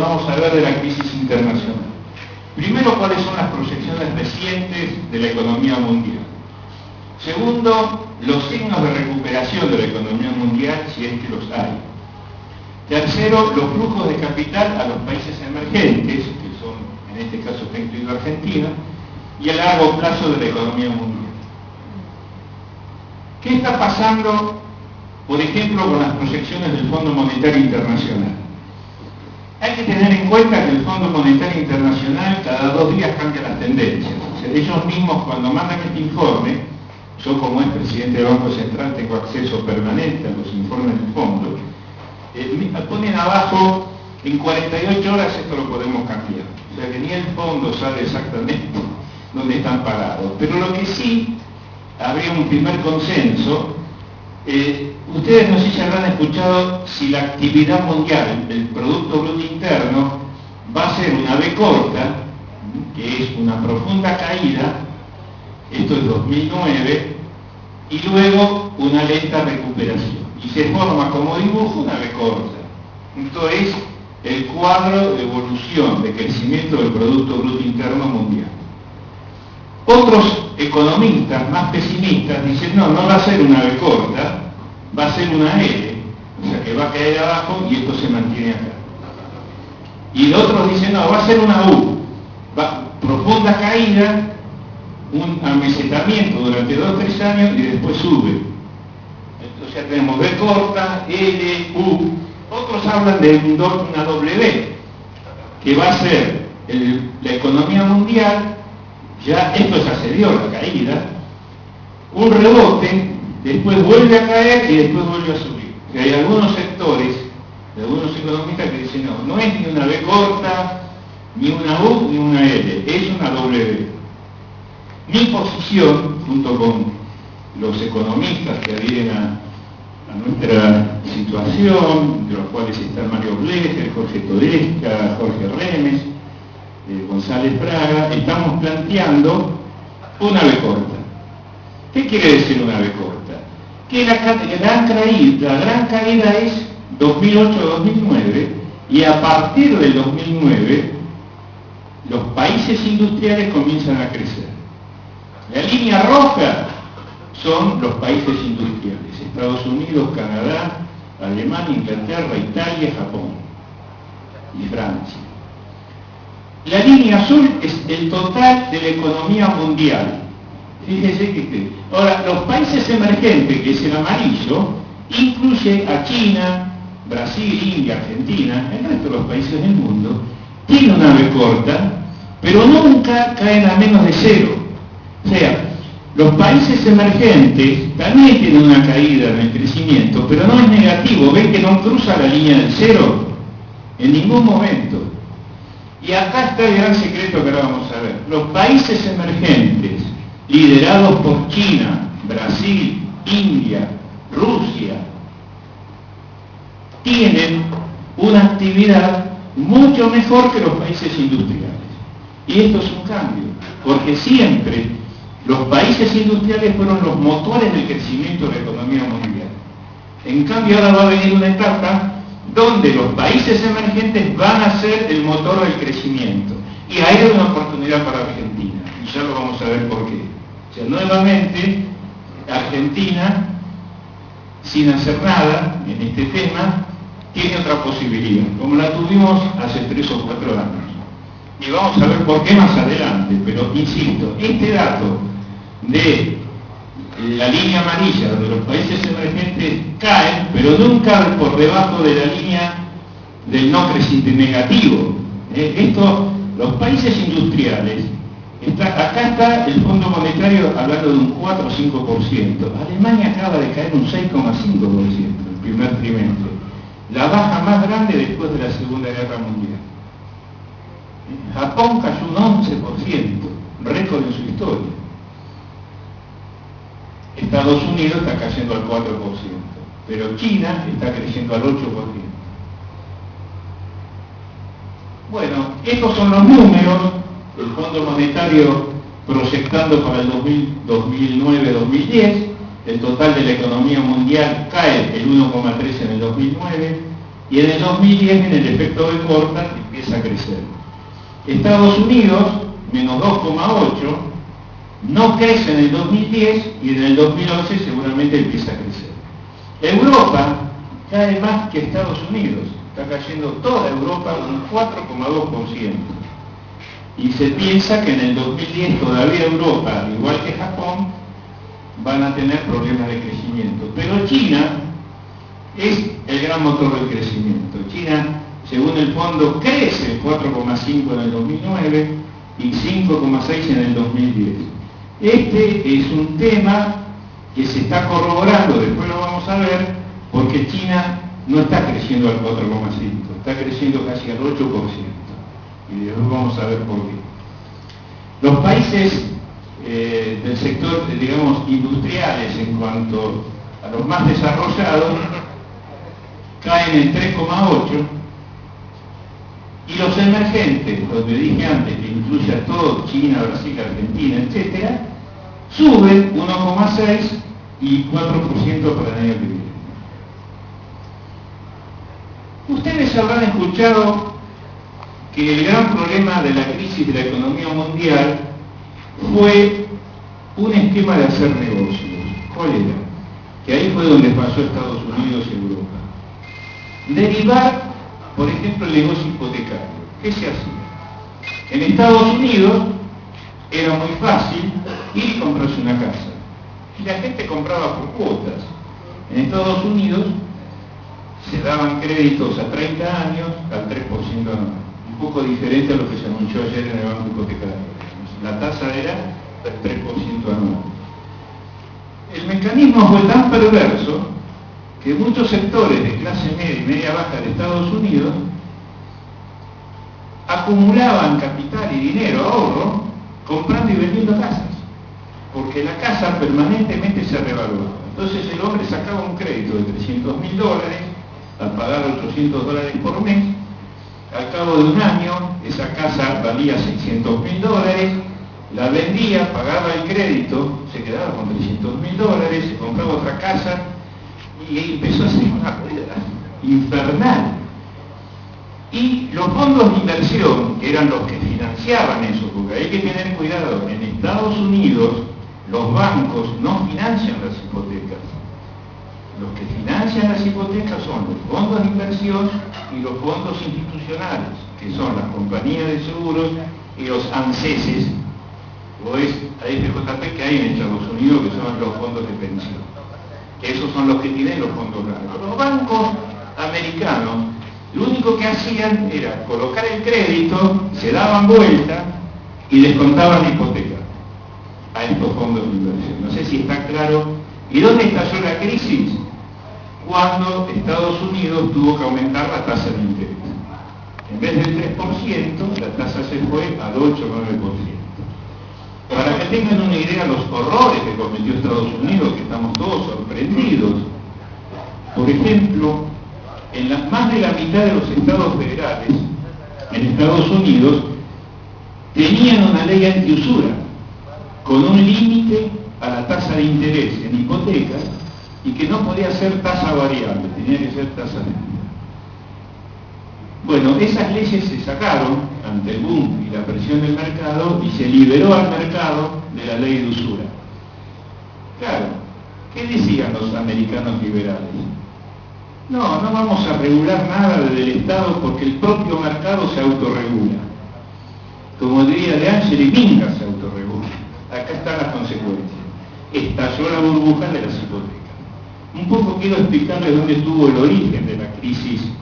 vamos a ver de la crisis internacional. Primero, cuáles son las proyecciones recientes de la economía mundial. Segundo, los signos de recuperación de la economía mundial, si es que los hay. Tercero, los flujos de capital a los países emergentes, que son, en este caso está incluido Argentina, y el largo plazo de la economía mundial. ¿Qué está pasando, por ejemplo, con las proyecciones del Fondo Monetario Internacional? Hay que tener en cuenta que el Fondo Monetario Internacional cada 2 días cambia las tendencias. O sea, ellos mismos, cuando mandan este informe, yo como es presidente del Banco Central tengo acceso permanente a los informes del fondo, ponen abajo, en 48 horas esto lo podemos cambiar. O sea que ni el fondo sabe exactamente dónde están parados. Pero lo que sí, habría un primer consenso. Ustedes no sé si habrán escuchado si la actividad mundial, el Producto Bruto Interno, va a ser una V corta, que es una profunda caída, esto es 2009, y luego una lenta recuperación. Y se forma como dibujo una V corta. Esto es el cuadro de evolución, de crecimiento del Producto Bruto Interno mundial. Otros economistas más pesimistas dicen, no va a ser una V corta, va a ser una L, o sea que va a caer abajo y esto se mantiene acá. Y los otros dicen, no, va a ser una U, profunda caída, un amesetamiento durante 2 o 3 años y después sube. O sea, tenemos V corta, L, U. Otros hablan de una W, que va a ser la economía mundial, ya esto ya se dio, la caída, un rebote, después vuelve a caer y después vuelve a subir. Que hay algunos sectores, de algunos economistas que dicen, no es ni una V corta, ni una U, ni una L, es una W. Mi posición, junto con los economistas que adhieren a nuestra situación, de los cuales están Mario Blecher, Jorge Todesca, Jorge Remes, González Fraga, estamos planteando una V corta. ¿Qué quiere decir una V corta? Que la gran caída es 2008-2009 y a partir del 2009 los países industriales comienzan a crecer. La línea roja son los países industriales, Estados Unidos, Canadá, Alemania, Inglaterra, Italia, Japón y Francia. La línea azul es el total de la economía mundial. Fíjese que ahora los países emergentes, que es el amarillo, incluye a China, Brasil, India, Argentina, el resto de los países del mundo, tiene una V corta, pero nunca caen a menos de 0. O sea, los países emergentes también tienen una caída en el crecimiento, pero no es negativo. ¿Ven que no cruza la línea del 0? En ningún momento. Y acá está el gran secreto que ahora vamos a ver. Los países emergentes, liderados por China, Brasil, India, Rusia, tienen una actividad mucho mejor que los países industriales. Y esto es un cambio, porque siempre los países industriales fueron los motores del crecimiento de la economía mundial. En cambio, ahora va a venir una etapa donde los países emergentes van a ser el motor del crecimiento. Y ahí hay una oportunidad para Argentina, y ya lo vamos a ver por qué. O sea, nuevamente, Argentina, sin hacer nada en este tema, tiene otra posibilidad, como la tuvimos hace 3 o 4 años. Y vamos a ver por qué más adelante, pero insisto, este dato de la línea amarilla, donde los países emergentes caen, pero nunca por debajo de la línea del no creciente negativo. Los países industriales, acá está el Fondo Monetario hablando de un 4 o 5%. Alemania acaba de caer un 6,5% el primer trimestre. La baja más grande después de la Segunda Guerra Mundial. Japón cayó un 11%, récord en su historia. Estados Unidos está cayendo al 4%, pero China está creciendo al 8%. Bueno, estos son los números, el Fondo Monetario proyectando para el 2009-2010, el total de la economía mundial cae el 1,3 en el 2009, y en el 2010 en el efecto de corta empieza a crecer. Estados Unidos, menos 2,8, no crece en el 2010 y en el 2011 seguramente empieza a crecer. Europa cae más que Estados Unidos, está cayendo toda Europa un 4,2%. Y se piensa que en el 2010 todavía Europa, igual que Japón, van a tener problemas de crecimiento. Pero China es el gran motor del crecimiento. China, según el fondo, crece 4,5 en el 2009 y 5,6 en el 2010. Este es un tema que se está corroborando, después lo vamos a ver, porque China no está creciendo al 4,5, está creciendo casi al 8%. Y después vamos a ver por qué. Los países del sector, digamos, industriales en cuanto a los más desarrollados, caen en 3,8, y los emergentes, donde dije antes que incluye a todo, China, Brasil, Argentina, etc., suben 1,6 y 4% para el año que viene. Ustedes habrán escuchado que el gran problema de la crisis de la economía mundial fue un esquema de hacer negocios. ¿Cuál era? Que ahí fue donde pasó Estados Unidos y Europa. Derivar, por ejemplo, el negocio hipotecario. ¿Qué se hacía? En Estados Unidos era muy fácil ir y comprarse una casa. Y la gente compraba por cuotas. En Estados Unidos se daban créditos a 30 años al 3% anual. Un poco diferente a lo que se anunció ayer en el Banco Hipotecario. La tasa era del 3% anual. El mecanismo fue tan perverso que muchos sectores de clase media y media baja de Estados Unidos acumulaban capital y dinero, ahorro, comprando y vendiendo casas, porque la casa permanentemente se revaluaba. Entonces el hombre sacaba un crédito de $300.000 al pagar $800 por mes. Al cabo de un año esa casa valía $600.000, la vendía, pagaba el crédito, se quedaba con $300.000, se compraba otra casa y empezó a ser una rueda infernal. Y los fondos de inversión, que eran los que financiaban eso, porque hay que tener cuidado, en Estados Unidos los bancos no financian las hipotecas. Los que financian las hipotecas son los fondos de inversión y los fondos institucionales, que son las compañías de seguros y los ANSES, o es AFJP que hay en Estados Unidos, que son los fondos de pensión. Esos son los que tienen los fondos blancos. Los bancos americanos, lo único que hacían era colocar el crédito, se daban vuelta y descontaban la hipoteca a estos fondos de inversión. No sé si está claro. ¿Y dónde estalló la crisis? Cuando Estados Unidos tuvo que aumentar la tasa de interés. En vez del 3%, la tasa se fue al 8 o 9%. Para que tengan una idea de los horrores que cometió Estados Unidos, que estamos todos sorprendidos. Por ejemplo, en más de la mitad de los estados federales, en Estados Unidos, tenían una ley antiusura, con un límite a la tasa de interés en hipotecas, y que no podía ser tasa variable, tenía que ser tasa fija. Bueno, esas leyes se sacaron ante el boom y la presión del mercado y se liberó al mercado de la ley de usura. Claro, ¿qué decían los americanos liberales? No vamos a regular nada desde el Estado porque el propio mercado se autorregula. Como diría De Angeli, nunca se autorregula. Acá están las consecuencias. Estalló la burbuja de las hipotecas. Un poco quiero explicarles dónde estuvo el origen de la crisis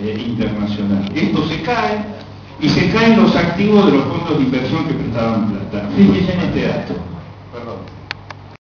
internacional. Esto se cae y se caen los activos de los fondos de inversión que prestaban plata. Fíjense en este dato.